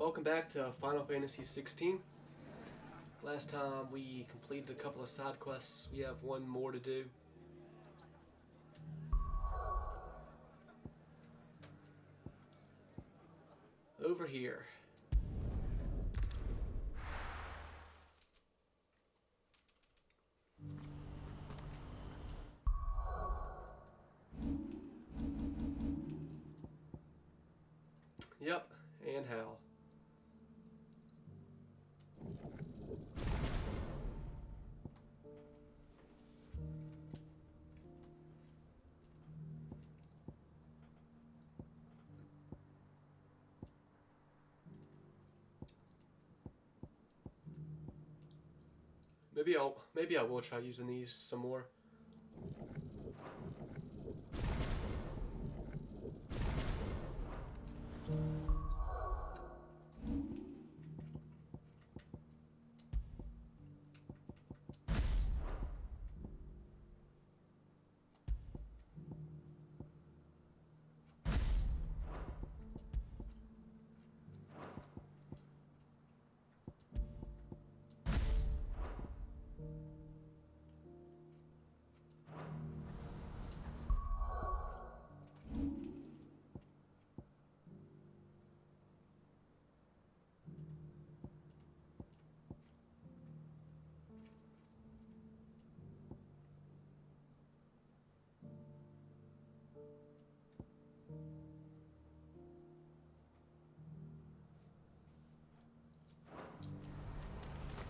Welcome back to Final Fantasy XVI. Last time we completed a couple of side quests. We have one more to do. Over here. Yep, and Hal. Maybe I will try using these some more.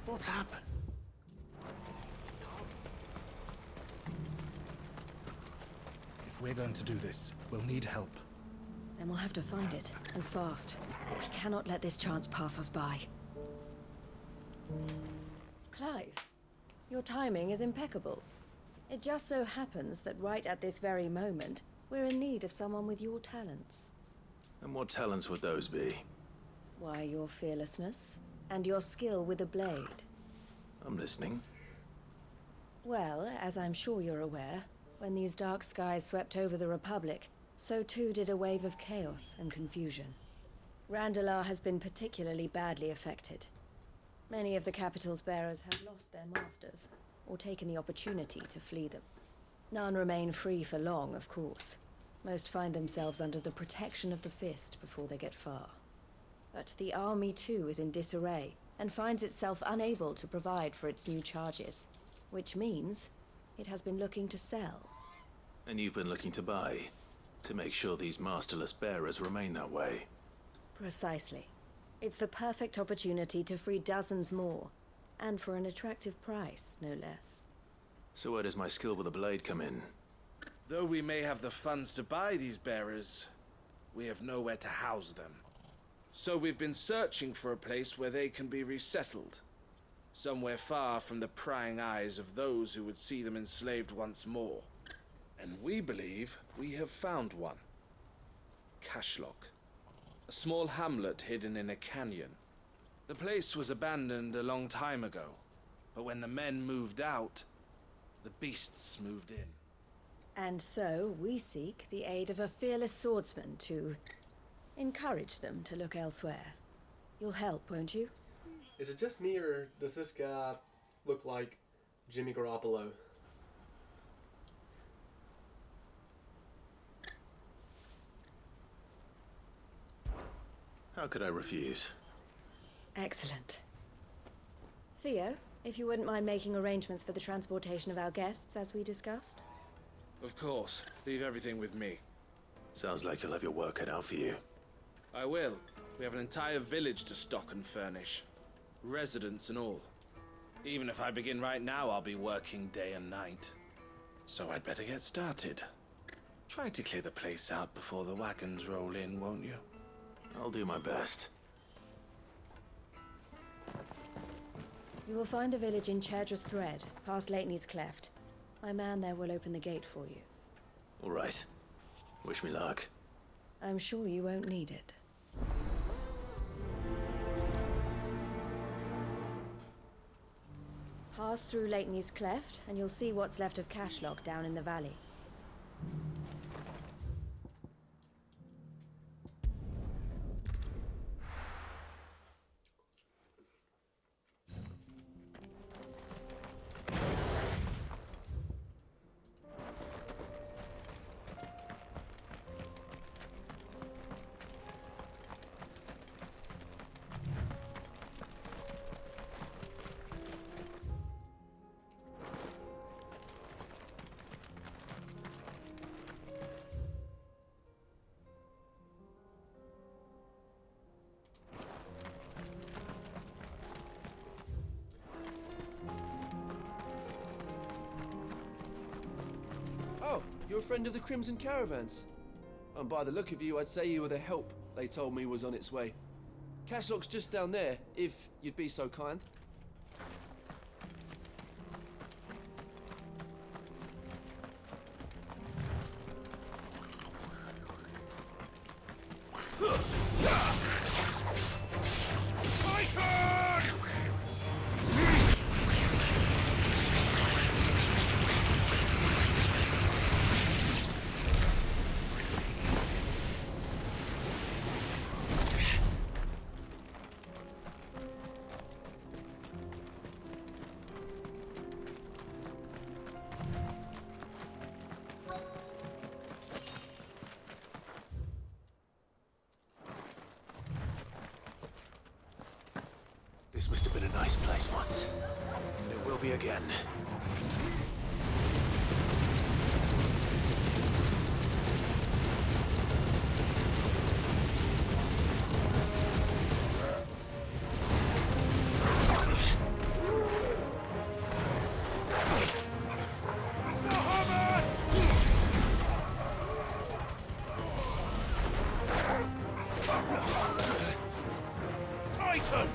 What's happened? If we're going to do this, we'll need help. Then we'll have to find it, and fast. We cannot let this chance pass us by. Clive, your timing is impeccable. It just so happens that right at this very moment, we're in need of someone with your talents. And what talents would those be? Why, your fearlessness, and your skill with a blade. I'm listening. Well, as I'm sure you're aware, when these dark skies swept over the Republic, so too did a wave of chaos and confusion. Randalar has been particularly badly affected. Many of the capital's bearers have lost their masters, or taken the opportunity to flee them. None remain free for long, of course. Most find themselves under the protection of the Fist before they get far. But the army too is in disarray, and finds itself unable to provide for its new charges, which means it has been looking to sell. And you've been looking to buy, to make sure these masterless bearers remain that way. Precisely. It's the perfect opportunity to free dozens more, and for an attractive price, no less. So where does my skill with a blade come in? Though we may have the funds to buy these bearers, we have nowhere to house them. So we've been searching for a place where they can be resettled. Somewhere far from the prying eyes of those who would see them enslaved once more. And we believe we have found one. Cashlock. A small hamlet hidden in a canyon. The place was abandoned a long time ago, but when the men moved out, the beasts moved in. And so we seek the aid of a fearless swordsman to encourage them to look elsewhere. You'll help, won't you? Is it just me, or does this guy look like Jimmy Garoppolo? How could I refuse? Excellent. Theo, if you wouldn't mind making arrangements for the transportation of our guests, as we discussed. Of course. Leave everything with me. Sounds like you'll have your work cut out for you. I will. We have an entire village to stock and furnish. Residents and all. Even if I begin right now, I'll be working day and night. So I'd better get started. Try to clear the place out before the wagons roll in, won't you? I'll do my best. You will find a village in Chaidra's Thread, past Leitney's Cleft. My man there will open the gate for you. All right. Wish me luck. I'm sure you won't need it. Pass through Leitney's Cleft, and you'll see what's left of Cashlock down in the valley. You're a friend of the Crimson Caravans. And by the look of you, I'd say you were the help they told me was on its way. Cashlock's just down there, if you'd be so kind. This must have been a nice place once. And it will be again. Titan!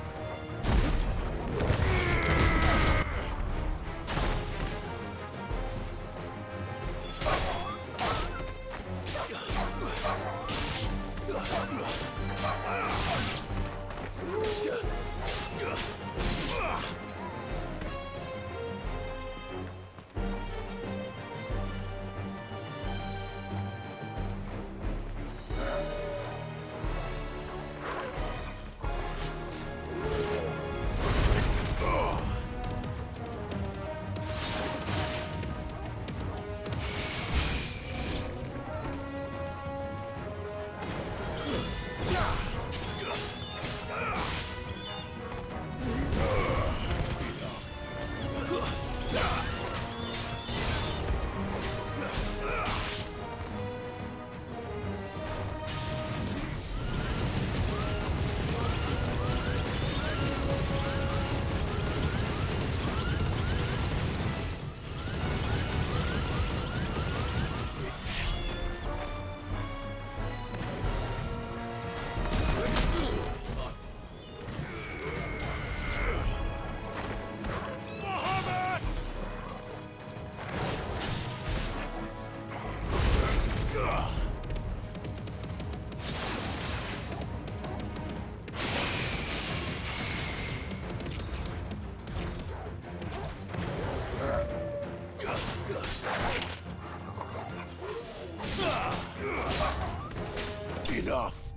Enough!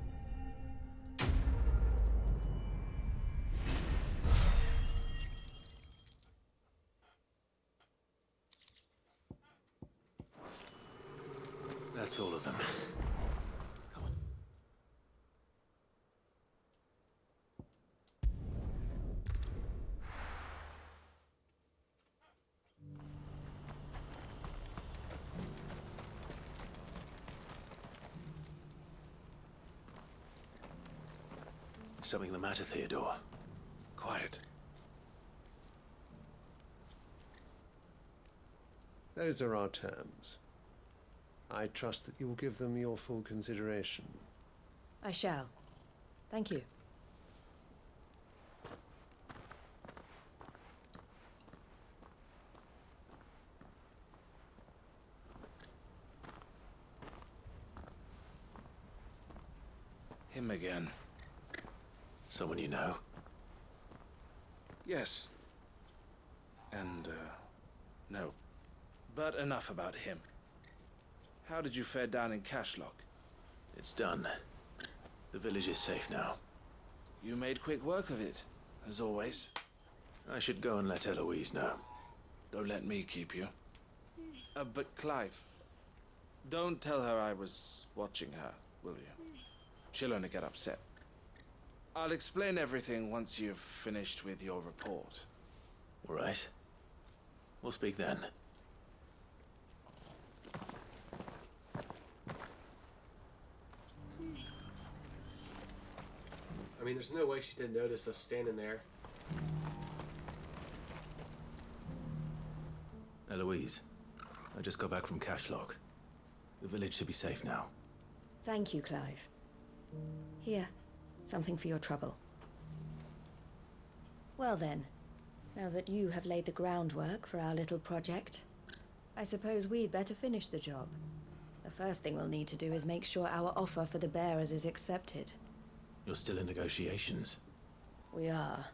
That's all of them. Come on. Something the matter, Theodore? Quiet. Those are our terms. I trust that you will give them your full consideration. I shall. Thank you. Him again. Someone you know? Yes. And, no. But enough about him. How did you fare down in Cashlock? It's done. The village is safe now. You made quick work of it, as always. I should go and let Eloise know. Don't let me keep you. But Clive, don't tell her I was watching her, will you? She'll only get upset. I'll explain everything once you've finished with your report. All right. We'll speak then. I mean, there's no way she didn't notice us standing there. Eloise, I just got back from Cashlock. The village should be safe now. Thank you, Clive. Here, something for your trouble. Well then, now that you have laid the groundwork for our little project, I suppose we'd better finish the job. The first thing we'll need to do is make sure our offer for the bearers is accepted. You're still in negotiations. We are.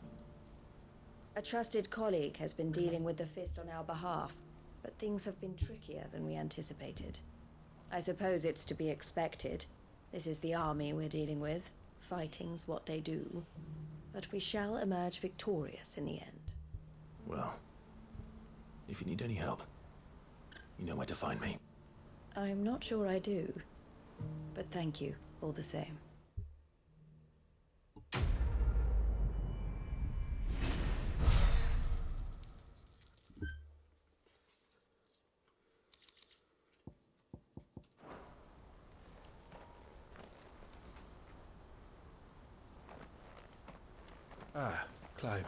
A trusted colleague has been dealing with the Fist on our behalf, but things have been trickier than we anticipated. I suppose it's to be expected. This is the army we're dealing with. Fighting's what they do. But we shall emerge victorious in the end. Well, if you need any help, you know where to find me. I'm not sure I do, but thank you all the same. Ah, Clive.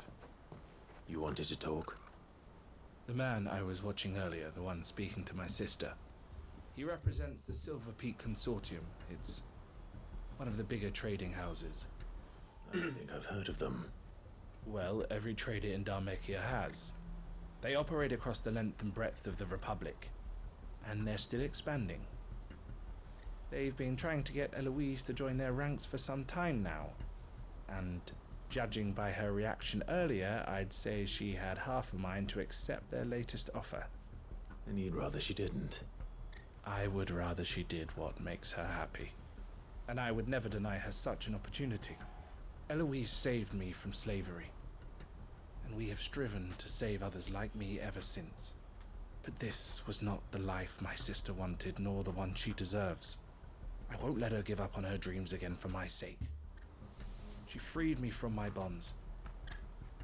You wanted to talk? The man I was watching earlier, the one speaking to my sister. He represents the Silver Peak Consortium. It's one of the bigger trading houses. I don't think I've heard of them. Well, every trader in Dharmekia has. They operate across the length and breadth of the Republic, and they're still expanding. They've been trying to get Eloise to join their ranks for some time now, and judging by her reaction earlier, I'd say she had half a mind to accept their latest offer. And you'd rather she didn't? I would rather she did what makes her happy. And I would never deny her such an opportunity. Eloise saved me from slavery, and we have striven to save others like me ever since. But this was not the life my sister wanted, nor the one she deserves. I won't let her give up on her dreams again for my sake. She freed me from my bonds,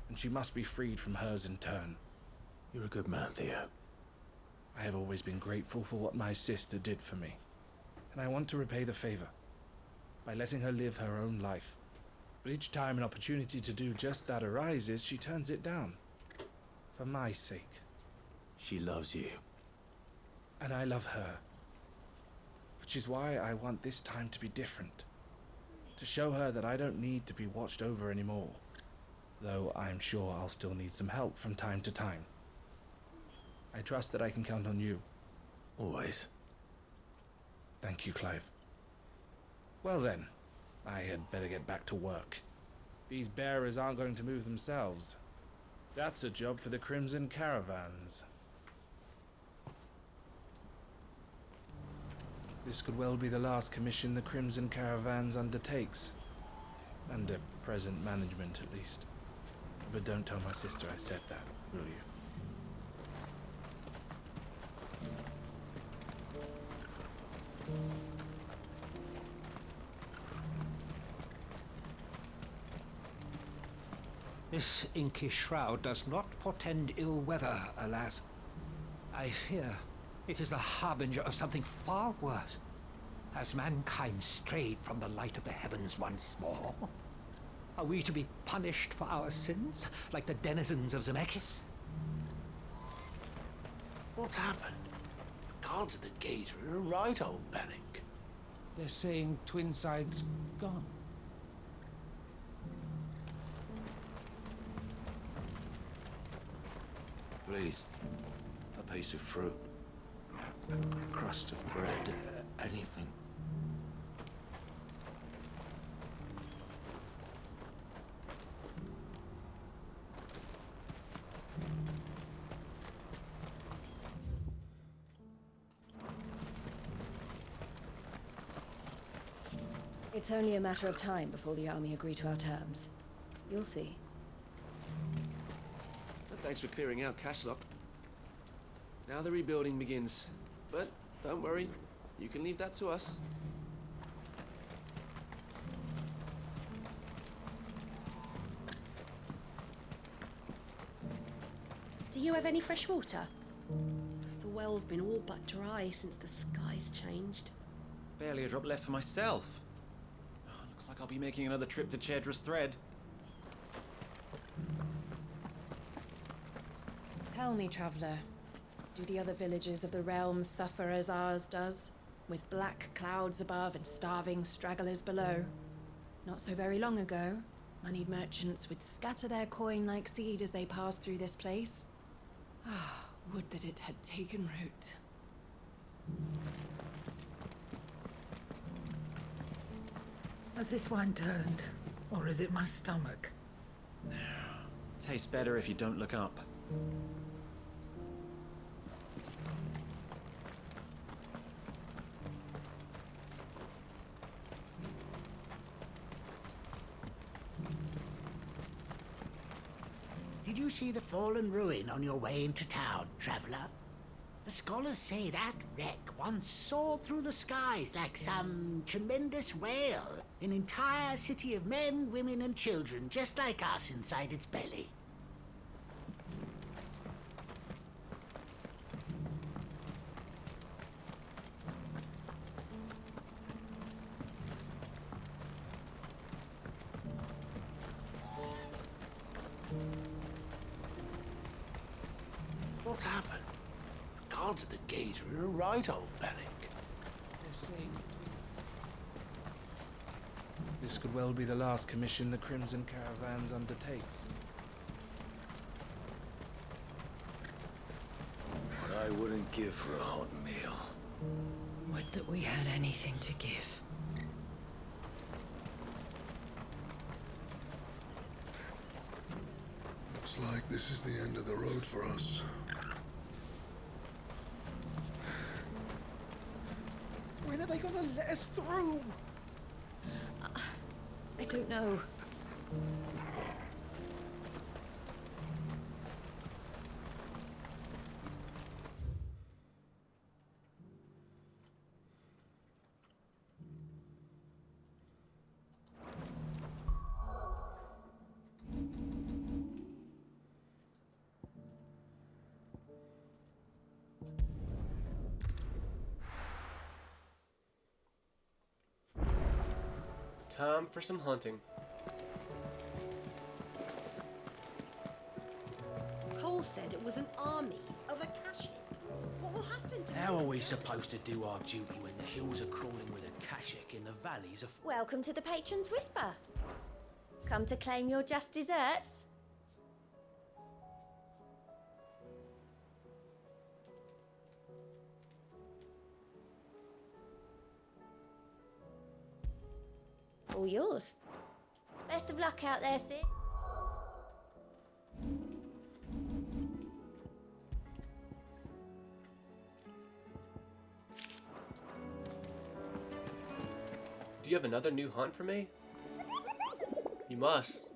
and she must be freed from hers in turn. You're a good man, Theo. I have always been grateful for what my sister did for me, and I want to repay the favor by letting her live her own life. But each time an opportunity to do just that arises, she turns it down. For my sake. She loves you. And I love her. Which is why I want this time to be different. To show her that I don't need to be watched over anymore. Though I'm sure I'll still need some help from time to time. I trust that I can count on you. Always. Thank you, Clive. Well then, I had better get back to work. These bearers aren't going to move themselves. That's a job for the Crimson Caravans. This could well be the last commission the Crimson Caravans undertakes. Under present management, at least. But don't tell my sister I said that, will you? This inky shroud does not portend ill weather, alas. I fear it is the harbinger of something far worse. Has mankind strayed from the light of the heavens once more? Are we to be punished for our sins, like the denizens of Zemeckis? What's happened? The guards at the gate are in a right old panic. They're saying Twinside's gone. Please, a piece of fruit, a crust of bread, anything. It's only a matter of time before the army agree to our terms. You'll see. Thanks for clearing out Cashlock. Now the rebuilding begins. But don't worry, you can leave that to us. Do you have any fresh water? The well's been all but dry since the skies changed. Barely a drop left for myself. Oh, looks like I'll be making another trip to Chedra's Thread. Tell me, traveler, do the other villages of the realm suffer as ours does? with black clouds above and starving stragglers below. Not so very long ago, moneyed merchants would scatter their coin like seed as they passed through this place. Ah, would that it had taken root. Has this wine turned, or is it my stomach? Tastes better if you don't look up. Did you see the fallen ruin on your way into town, traveler? The scholars say that wreck once soared through the skies like some tremendous whale. An entire city of men, women, and children, just like us, inside its belly. What's happened? The guards at the gate are a right old panic. They're saying This could well be the last commission the Crimson Caravans undertakes. What I wouldn't give for a hot meal. Would that we had anything to give. Looks like this is the end of the road for us. when are they gonna let us through? I don't know. Time for some hunting. Cole said it was an army of Akashic. What will happen to How are we supposed to do our duty when the hills are crawling with Akashic in the valleys of... Welcome to the Patron's Whisper. Come to claim your just desserts? All yours. Best of luck out there, Sid. Do you have another new hunt for me? You must.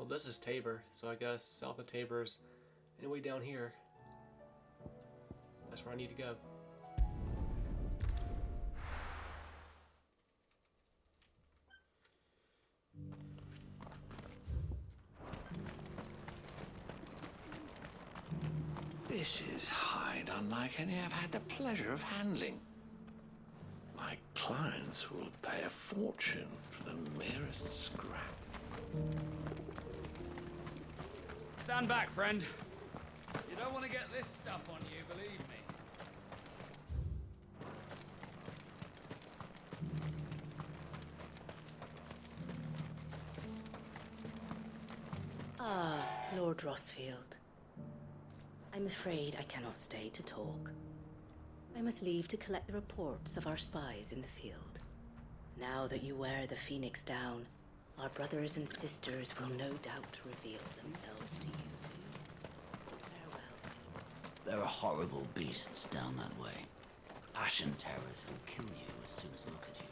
Well, this is Tabor, so I guess south of Tabor's anyway down here. That's where I need to go. This is hide unlike any I've had the pleasure of handling. My clients will pay a fortune for the merest scrap. Stand back, friend. You don't want to get this stuff on you, believe me. Ah, Lord Rossfield. I'm afraid I cannot stay to talk. I must leave to collect the reports of our spies in the field. Now that you wear the Phoenix down, our brothers and sisters will no doubt reveal themselves to you. Farewell. There are horrible beasts down that way. Ashen terrors who'll kill you as soon as look at you.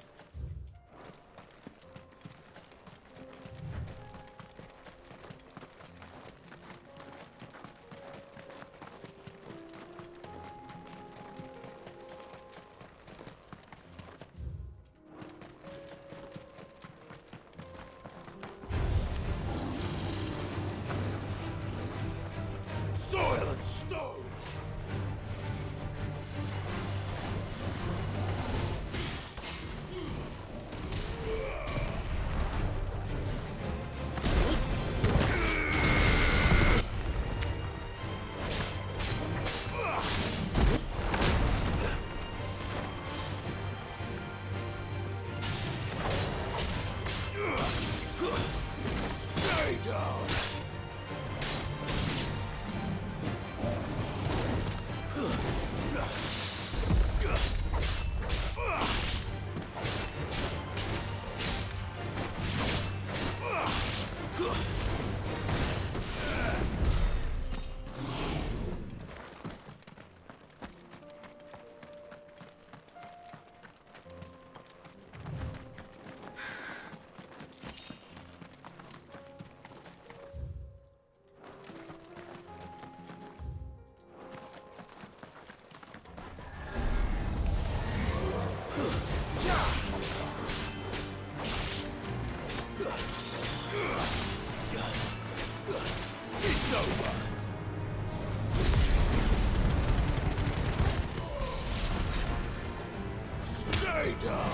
It's over. Stay down.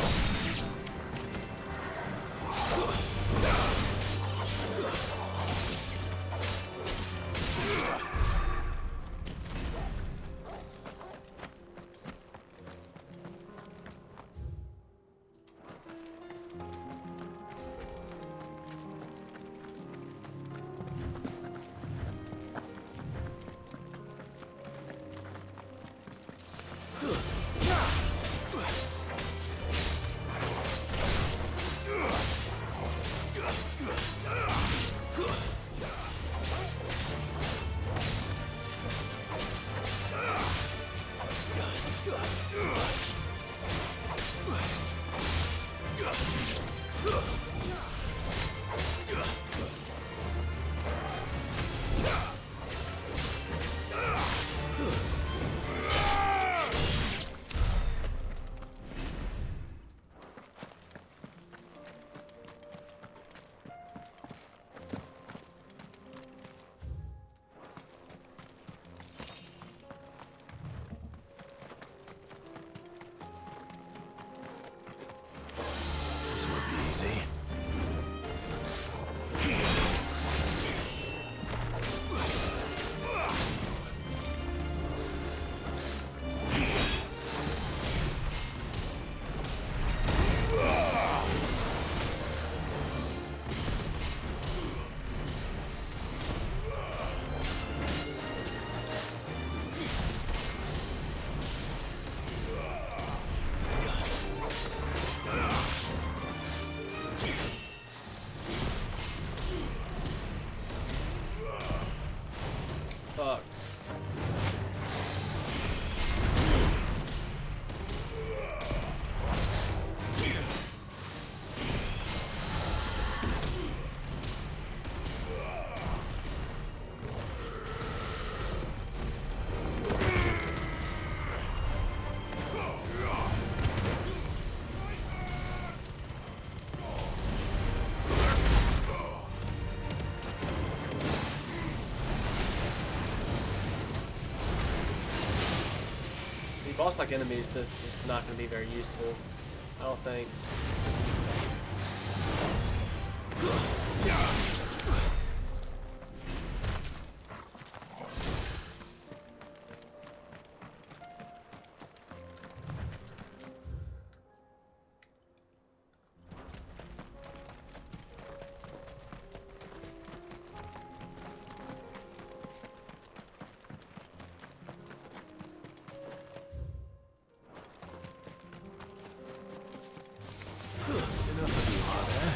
This won't be easy. Fuck. See, boss-like enemies, this is not going to be very useful, I don't think. Enough of you, are there?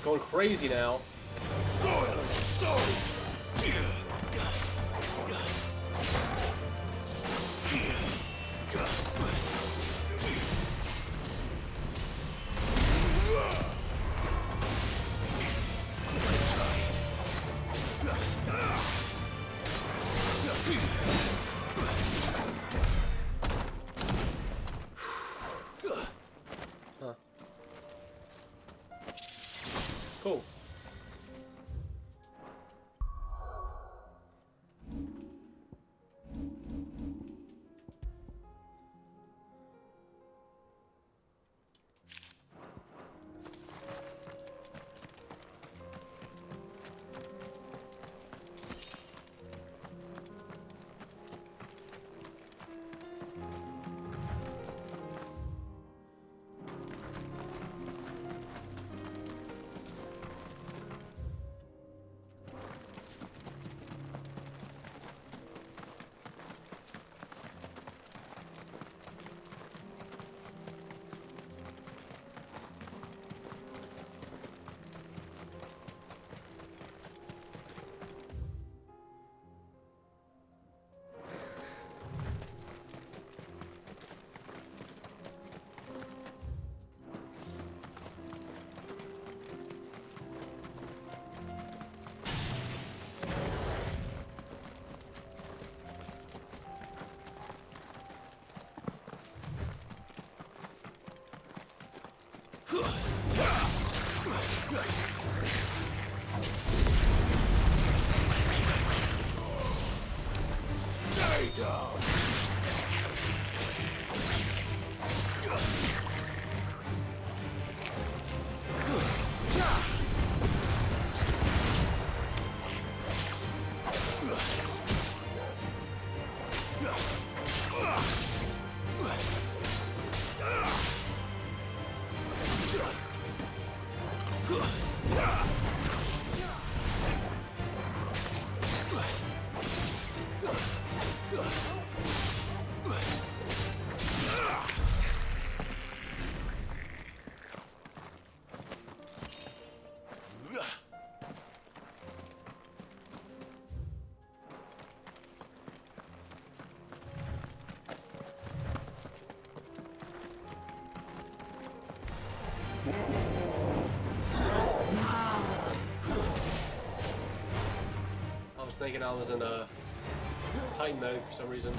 going crazy now. Soil and stone. Huh. Cool. Stay down. I was thinking I was in a Titan mode for some reason.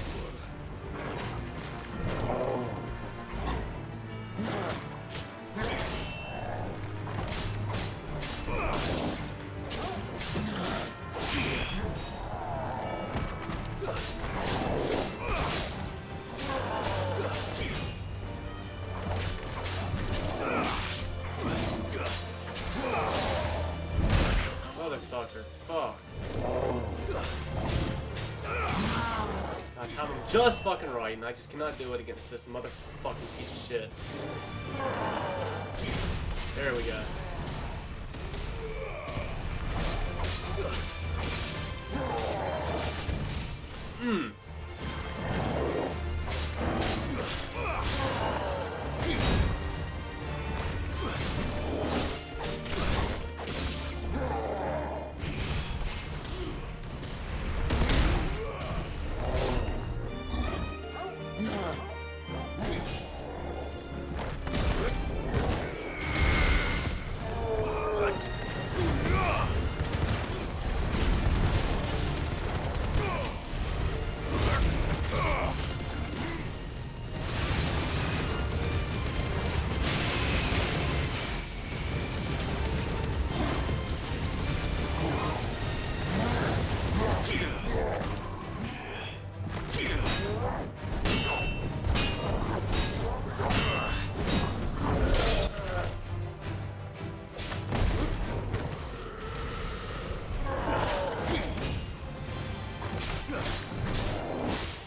Motherfucker. Fuck. I timed him just fucking right, and I just cannot do it against this motherfucking piece of shit. There we go. Mmm.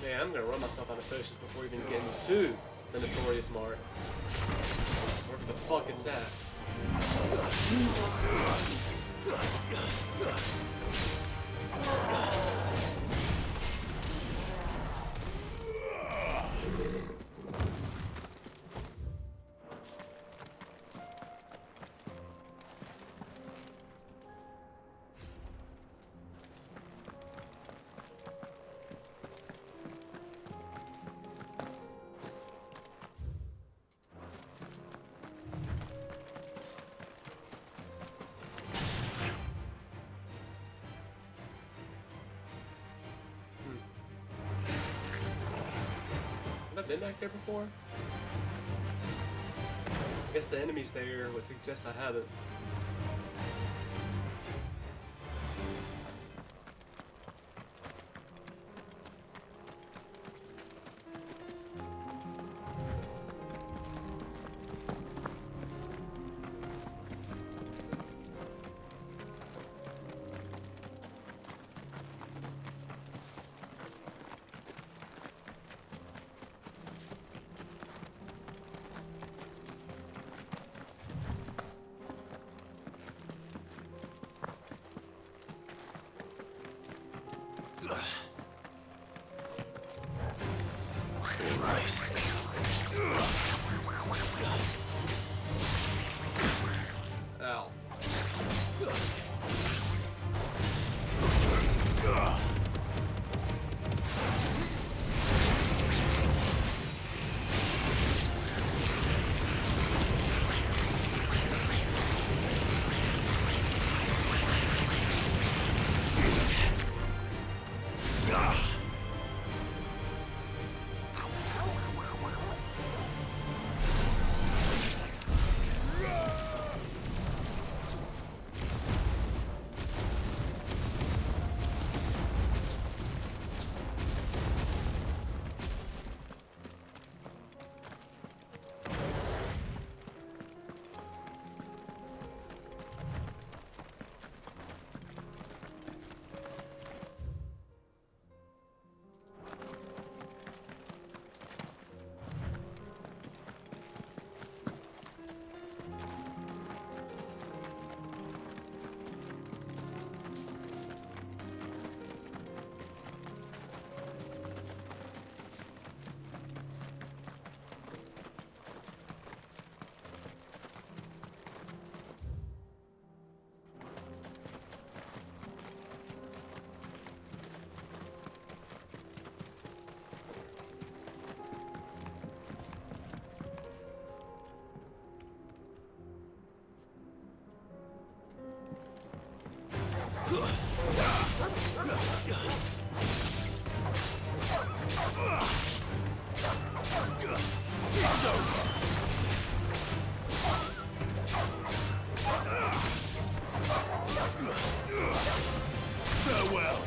Man, I'm gonna run myself out of potions before even getting to the Notorious Mart. Wherever the fuck it's at. been back there before? I guess the enemy's there would suggest I haven't. Ow. Farewell.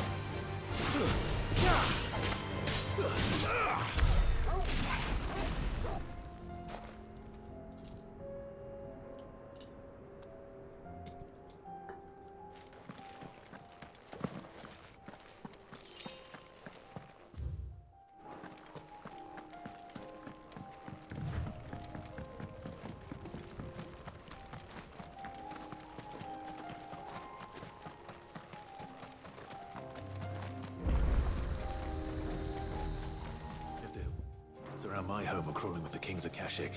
Around my home are crawling with the King's Akashic.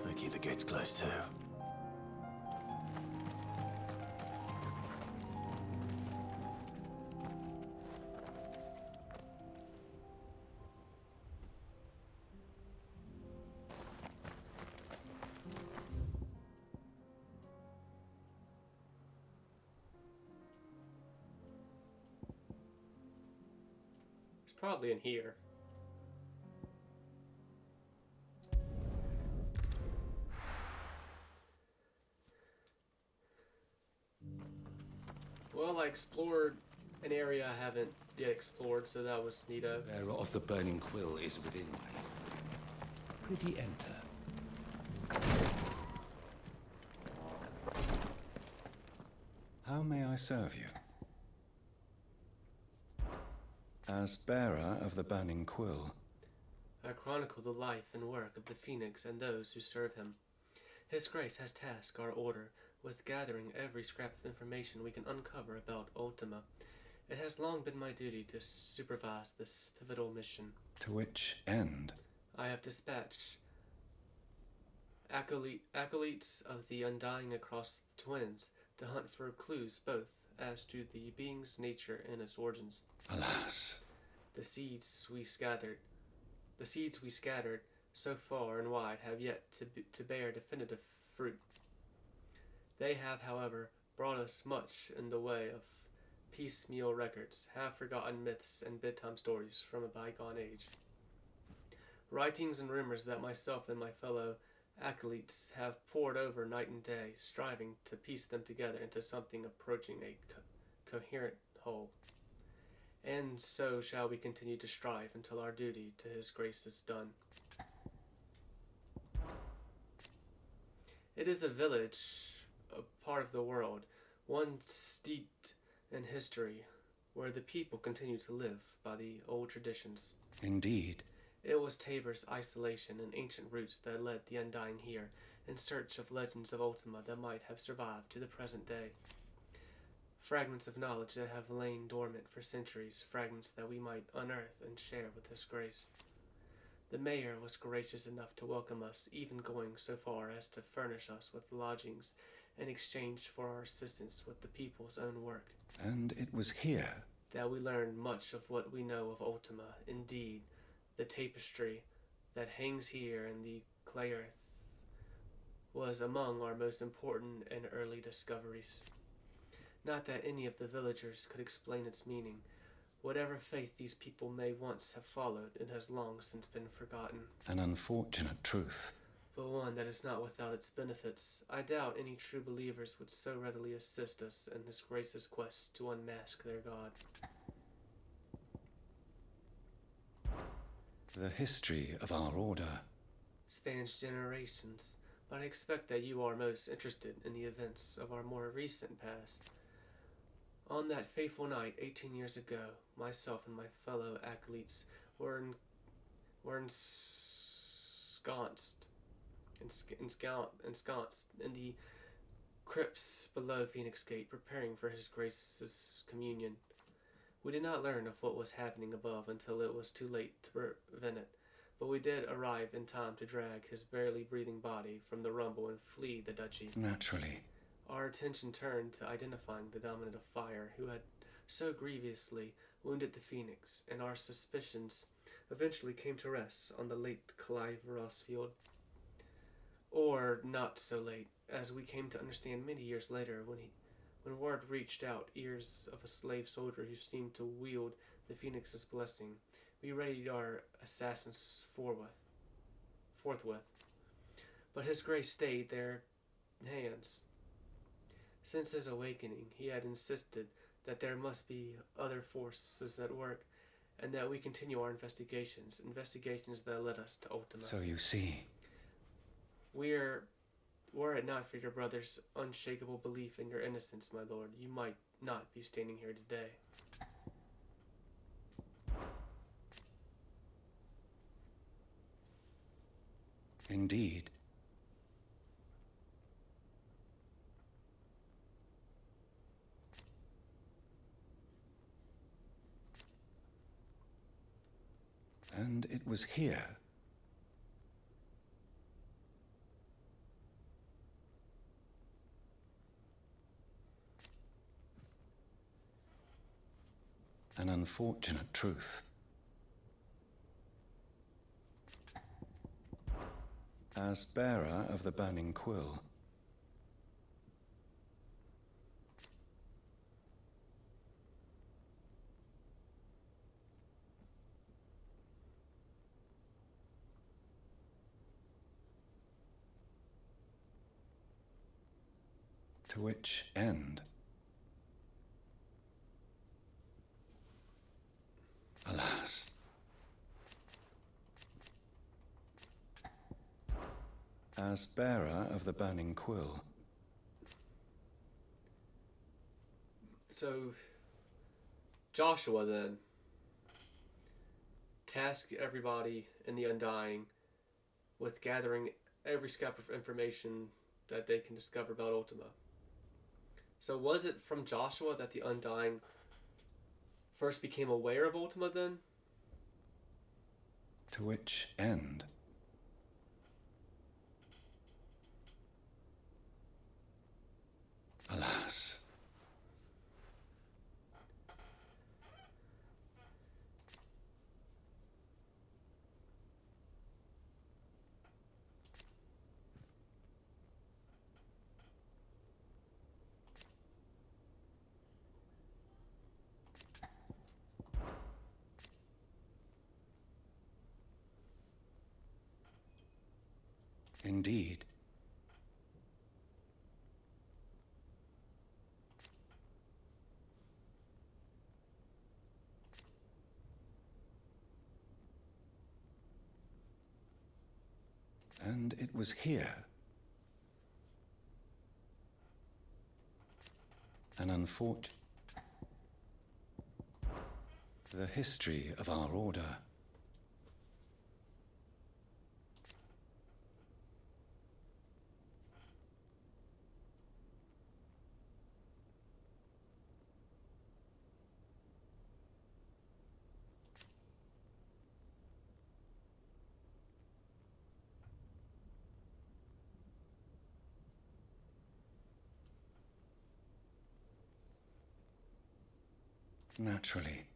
I keep the gates closed too. It's probably in here. Well, I explored an area I haven't yet explored, so that was neato. The bearer of the burning quill is within my. Prithee enter. How may I serve you? As bearer of the burning quill. I chronicle the life and work of the Phoenix and those who serve him. His Grace has tasked our order with gathering every scrap of information we can uncover about Ultima. It has long been my duty to supervise this pivotal mission. To which end? I have dispatched acolytes of the Undying across the Twins to hunt for clues both as to the being's nature and its origins. Alas. The seeds we scattered so far and wide have yet to bear definitive fruit. They have, however, brought us much in the way of piecemeal records, half-forgotten myths, and bedtime stories from a bygone age. Writings and rumors that myself and my fellow acolytes have pored over night and day, striving to piece them together into something approaching a coherent whole. And so shall we continue to strive until our duty to His grace is done. It is a village, a part of the world, one steeped in history, where the people continue to live by the old traditions. Indeed. It was Tabor's isolation and ancient roots that led the Undying here in search of legends of Ultima that might have survived to the present day. Fragments of knowledge that have lain dormant for centuries, fragments that we might unearth and share with His grace. The mayor was gracious enough to welcome us, even going so far as to furnish us with lodgings in exchange for our assistance with the people's own work. And it was here that we learned much of what we know of Ultima. Indeed, the tapestry that hangs here in the clay earth was among our most important and early discoveries. Not that any of the villagers could explain its meaning. Whatever faith these people may once have followed, it has long since been forgotten. an unfortunate truth. But one that is not without its benefits. I doubt any true believers would so readily assist us in His grace's quest to unmask their God. The history of our order spans generations, but I expect that you are most interested in the events of our more recent past. On that fateful night 18 years ago, myself and my fellow acolytes were ensconced in the crypts below Phoenix Gate, preparing for His Grace's communion. We did not learn of what was happening above until it was too late to prevent it, but we did arrive in time to drag His barely breathing body from the rumble and flee the duchy. Naturally. Our attention turned to identifying the dominant of fire who had so grievously wounded the Phoenix, and our suspicions eventually came to rest on the late Clive Rossfield. Or not so late, as we came to understand many years later when word reached out ears of a slave soldier who seemed to wield the Phoenix's blessing. We readied our assassins forthwith. But His Grace stayed their hands. Since his awakening, he had insisted that there must be other forces at work, and that we continue our investigations that led us to Ultima. So you see. Were it not for your brother's unshakable belief in your innocence, my lord, you might not be standing here today. Indeed. And it was here an unfortunate truth. As bearer of the burning quill, to which end? Alas. As bearer of the burning quill. So, Joshua then tasked everybody in the Undying with gathering every scrap of information that they can discover about Ultima. So was it from Joshua that the Undying first became aware of Ultima then? To which end? Alas. Indeed. And it was here, an unfortunate, the history of our order. Naturally.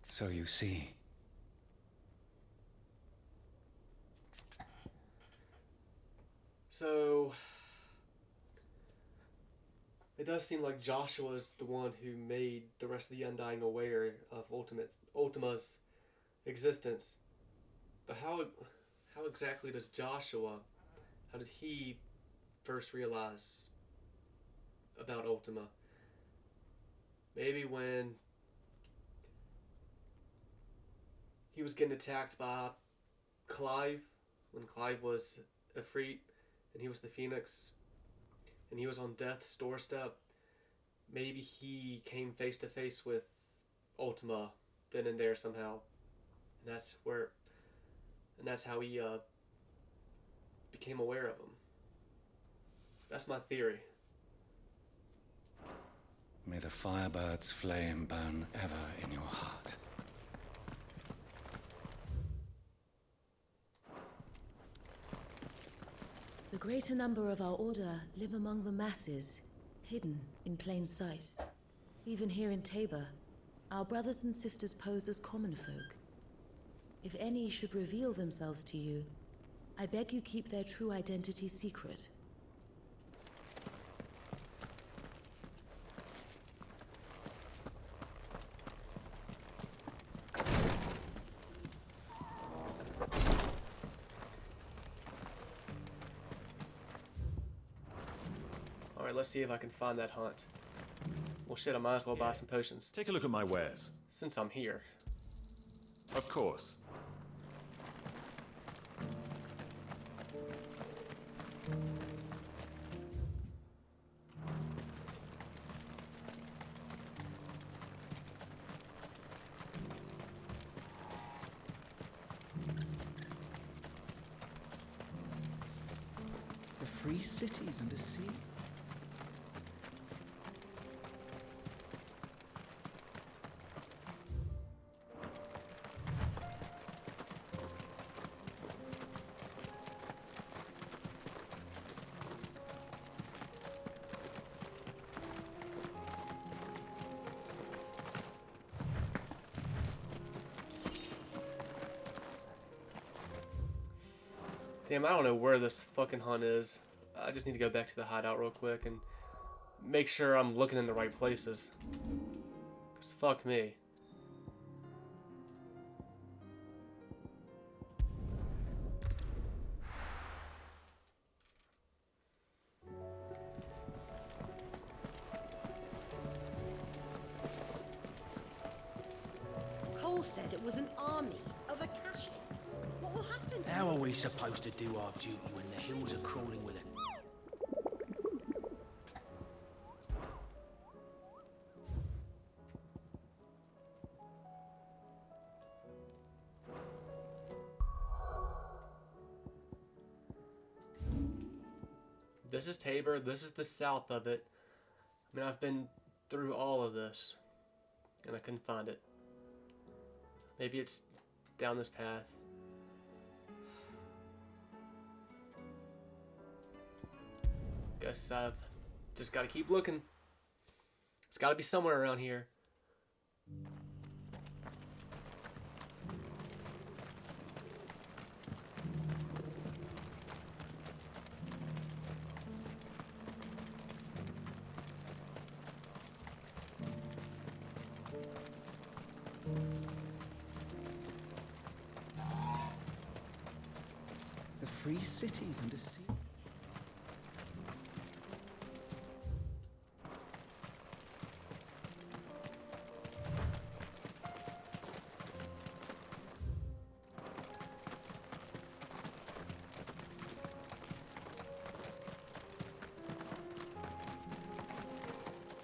So you see. So it does seem like Joshua's the one who made the rest of the Undying aware of Ultima's existence. But how exactly does Joshua, how did he first realize about Ultima? Maybe when he was getting attacked by Clive, when Clive was Ifrit and he was the Phoenix, and he was on death's doorstep. Maybe he came face to face with Ultima then and there somehow, and that's how he became aware of him. That's my theory. May the firebird's flame burn ever in your heart. The greater number of our order live among the masses, hidden in plain sight. Even here in Tabor, our brothers and sisters pose as common folk. If any should reveal themselves to you, I beg you keep their true identity secret. Alright, let's see if I can find that haunt. Well shit, I might as well buy some potions. Take a look at my wares. Since I'm here. Of course. The free cities under sea. Damn, I don't know where this fucking hunt is. I just need to go back to the hideout real quick and make sure I'm looking in the right places. 'Cause fuck me. Cole said it was an army of Akashic. What will happen to How us? are we supposed to do our duty when the hills are crawling with it? This is Tabor, this is the south of it. I mean, I've been through all of this, and I couldn't find it. Maybe it's down this path. Guess I've just gotta keep looking. It's got to be somewhere around here. The free cities and a sea.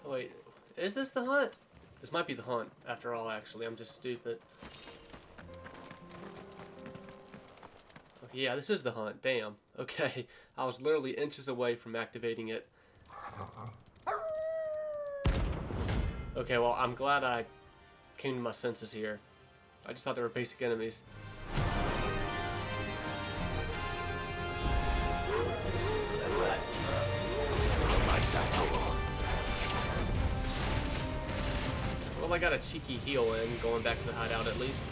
Oh, wait, is this the hunt? This might be the hunt, after all, actually. I'm just stupid. Okay, yeah, this is the hunt. Damn. Okay, I was literally inches away from activating it. Okay, well, I'm glad I came to my senses here. I just thought they were basic enemies. Well, I got a cheeky heal in, going back to the hideout at least.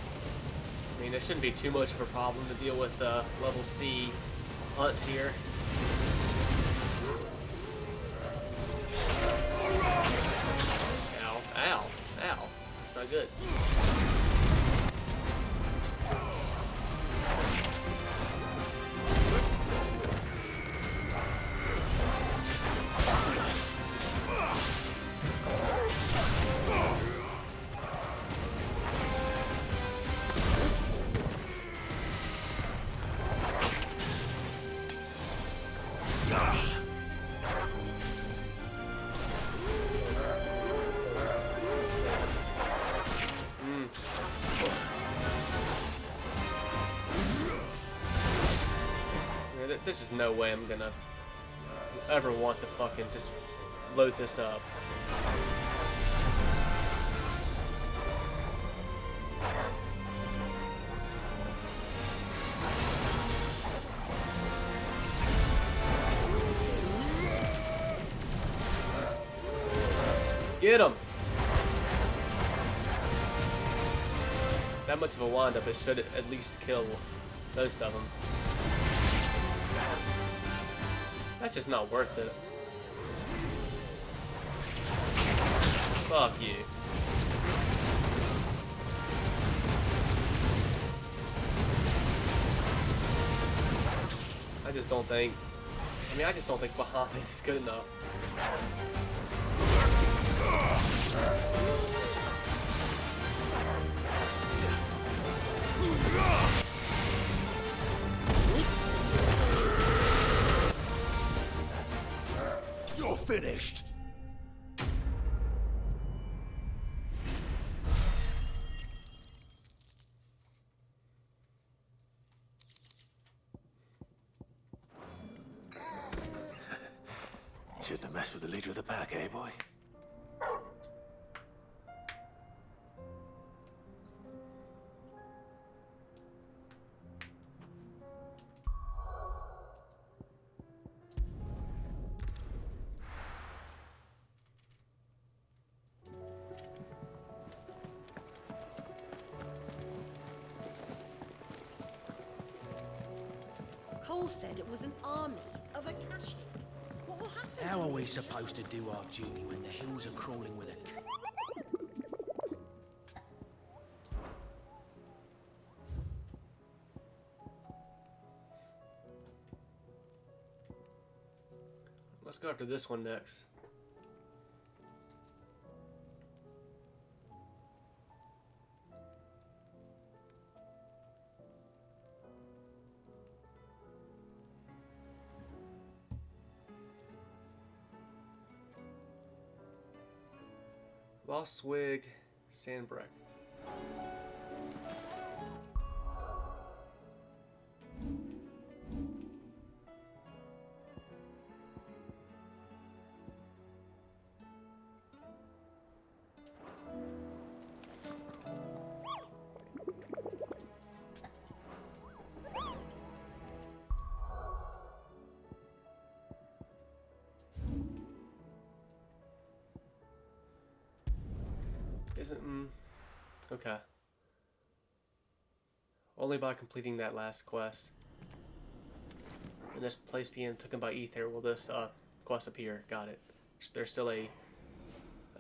I mean, it shouldn't be too much of a problem to deal with level C hunt here. Ow, ow, ow. That's not good. There's just no way I'm gonna ever want to fucking just load this up. Get him! That much of a wind-up, it should at least kill most of them. That's just not worth it. Fuck you. I just don't think... I just don't think Bahamut is good enough. You're finished. Shouldn't have messed with the leader of the pack, eh, boy? Cole said it was an army of Akashic. What will happen? How are we supposed to do our duty when the hills are crawling with a... Let's go after this one next. Lost Swig, Sandbreck. Isn't... okay. Only by completing that last quest. And this place being taken by Ether will this quest appear. Got it. There's still a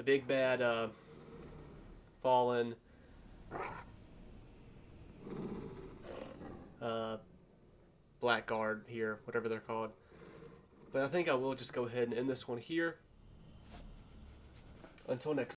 big bad fallen blackguard here, whatever they're called. But I think I will just go ahead and end this one here. Until next